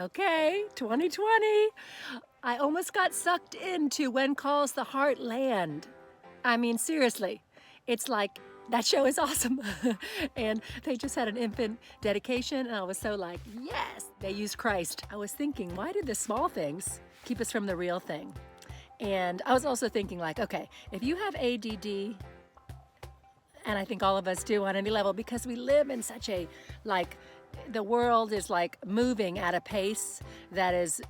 Okay, 2020. I almost got sucked into When Calls the Heartland. I mean, seriously, it's like that show is awesome. And they just had an infant dedication, and I was so like, yes, they used Christ. I was thinking, why did the small things keep us from the real thing? And I was also thinking, like, okay, if you have ADD, and I think all of us do on any level, because we live in such a, like, the world is like moving at a pace that is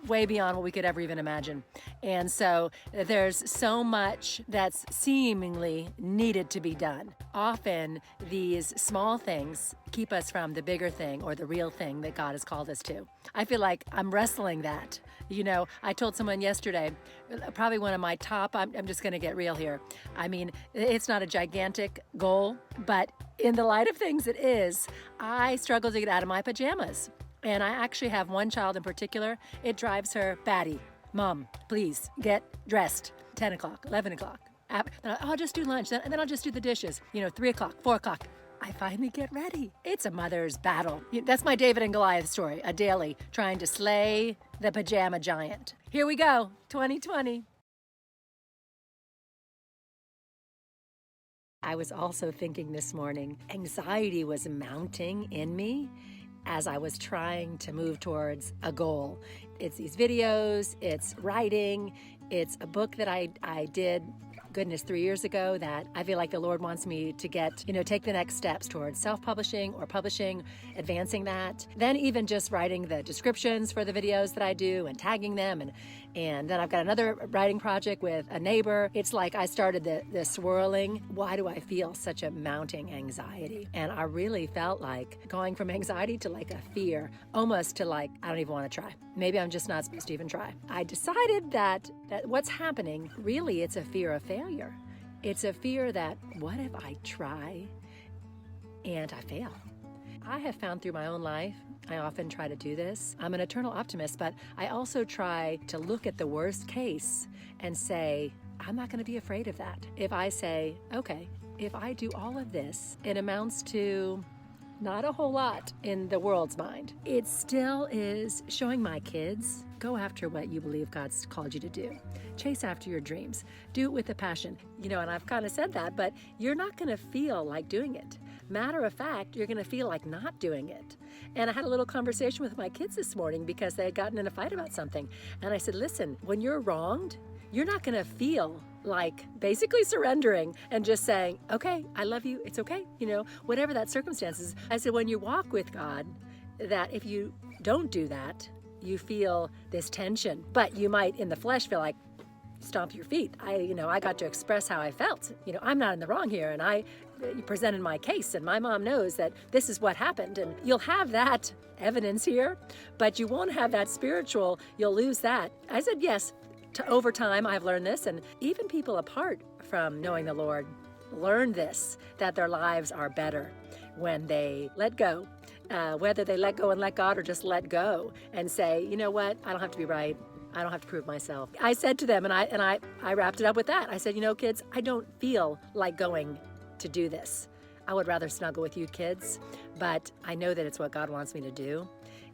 way beyond what we could ever even imagine. And so there's so much that's seemingly needed to be done. Often these small things keep us from the bigger thing or the real thing that God has called us to. I feel like I'm wrestling that. You know, I told someone yesterday, probably one of my top, I'm just going to get real here. I mean, it's not a gigantic goal, but in the light of things it is. I struggle to get out of my pajamas. And I actually have one child in particular. It drives her batty. Mom, please get dressed. 10 o'clock, 11 o'clock. I'll just do lunch, and then I'll just do the dishes. 3 o'clock, 4 o'clock. I finally get ready. It's a mother's battle. That's my David and Goliath story, a daily, trying to slay the pajama giant. Here we go, 2020. I was also thinking this morning, anxiety was mounting in me as I was trying to move towards a goal. It's these videos, it's writing, it's a book that I did, 3 years ago, that I feel like the Lord wants me to get, take the next steps towards self-publishing or publishing, advancing that. Then even just writing the descriptions for the videos that I do and tagging them. And then I've got another writing project with a neighbor. It's like I started the swirling. Why do I feel such a mounting anxiety? And I really felt like going from anxiety to like a fear, almost to like, I don't even want to try. Maybe I'm just not supposed to even try. I decided that what's happening, really, it's a fear of failure. It's a fear that, what if I try and I fail? I have found through my own life, I often try to do this. I'm an eternal optimist, but I also try to look at the worst case and say, I'm not going to be afraid of that. If I say, okay, if I do all of this, it amounts to not a whole lot in the world's mind. It still is showing my kids, go after what you believe God's called you to do. Chase after your dreams. Do it with a passion. And I've kind of said that, but you're not going to feel like doing it. Matter of fact, you're going to feel like not doing it. And I had a little conversation with my kids this morning because they had gotten in a fight about something. And I said, listen, when you're wronged, you're not going to feel like basically surrendering and just saying, okay, I love you, it's okay, whatever that circumstance is. I said, when you walk with God, that if you don't do that, you feel this tension, but you might in the flesh feel like, stomp your feet. I got to express how I felt. I'm not in the wrong here, and I presented my case, and my mom knows that this is what happened, and you'll have that evidence here, but you won't have that spiritual, you'll lose that. I said, yes, over time I've learned this, and even people apart from knowing the Lord learn this, that their lives are better when they let go, whether they let go and let God or just let go and say, you know what, I don't have to be right. I don't have to prove myself. I said to them, and I wrapped it up with that. I said, kids, I don't feel like going to do this. I would rather snuggle with you kids, but I know that it's what God wants me to do.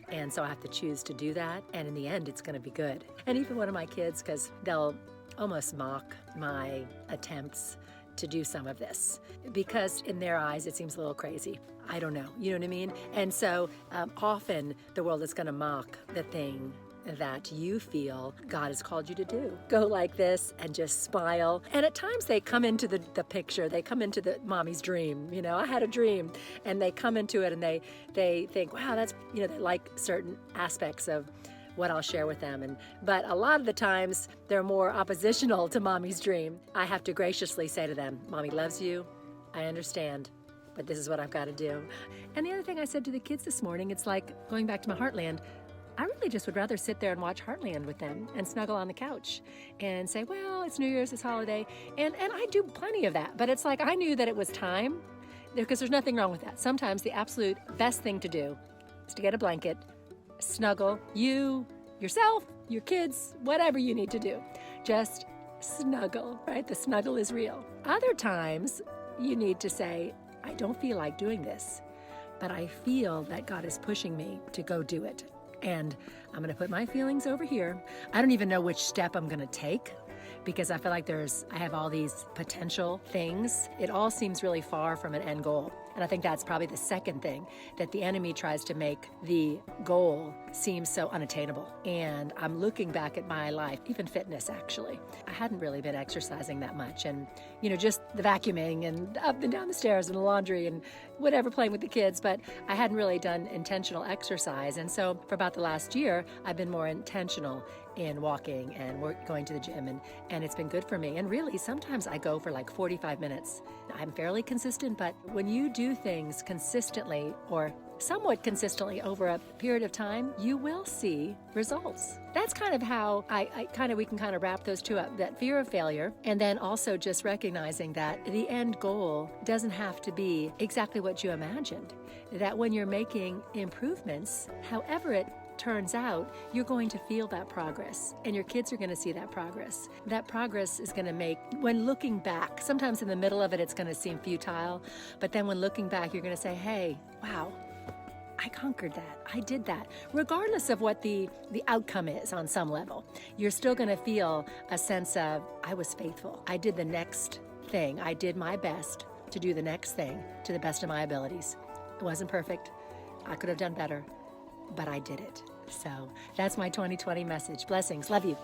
And so I have to choose to do that. And in the end, it's going to be good. And even one of my kids, because they'll almost mock my attempts to do some of this, because in their eyes, it seems a little crazy. I don't know. You know what I mean? And so often the world is going to mock the thing that you feel God has called you to do. Go like this and just smile. And at times they come into the picture, they come into the mommy's dream. I had a dream, and they come into it and they think, wow, that's, they like certain aspects of what I'll share with them. But a lot of the times they're more oppositional to mommy's dream. I have to graciously say to them, mommy loves you, I understand, but this is what I've got to do. And the other thing I said to the kids this morning, it's like going back to my Heartland, I really just would rather sit there and watch Heartland with them and snuggle on the couch and say, well, it's New Year's, it's holiday. And I do plenty of that. But it's like I knew that it was time, because there's nothing wrong with that. Sometimes the absolute best thing to do is to get a blanket, snuggle, yourself, your kids, whatever you need to do. Just snuggle, right? The snuggle is real. Other times you need to say, I don't feel like doing this, but I feel that God is pushing me to go do it. And I'm going to put my feelings over here. I don't even know which step I'm going to take because I feel like I have all these potential things. It all seems really far from an end goal. And I think that's probably the second thing, that the enemy tries to make the goal seem so unattainable. And I'm looking back at my life, even fitness actually. I hadn't really been exercising that much. And, just the vacuuming and up and down the stairs and the laundry and whatever, playing with the kids. But I hadn't really done intentional exercise. And so for about the last year, I've been more intentional in walking and going to the gym, and it's been good for me. And really, sometimes I go for like 45 minutes. I'm fairly consistent, but when you do things consistently or somewhat consistently over a period of time, you will see results. That's kind of how we can kind of wrap those two up, that fear of failure, and then also just recognizing that the end goal doesn't have to be exactly what you imagined. That when you're making improvements, however it turns out, you're going to feel that progress, and your kids are going to see that progress. That progress is going to make, when looking back, sometimes in the middle of it, it's going to seem futile, but then when looking back, you're going to say, hey, wow, I conquered that. I did that. Regardless of what the outcome is on some level, you're still going to feel a sense of, I was faithful. I did the next thing. I did my best to do the next thing to the best of my abilities. It wasn't perfect. I could have done better, but I did it. So that's my 2020 message. Blessings. Love you.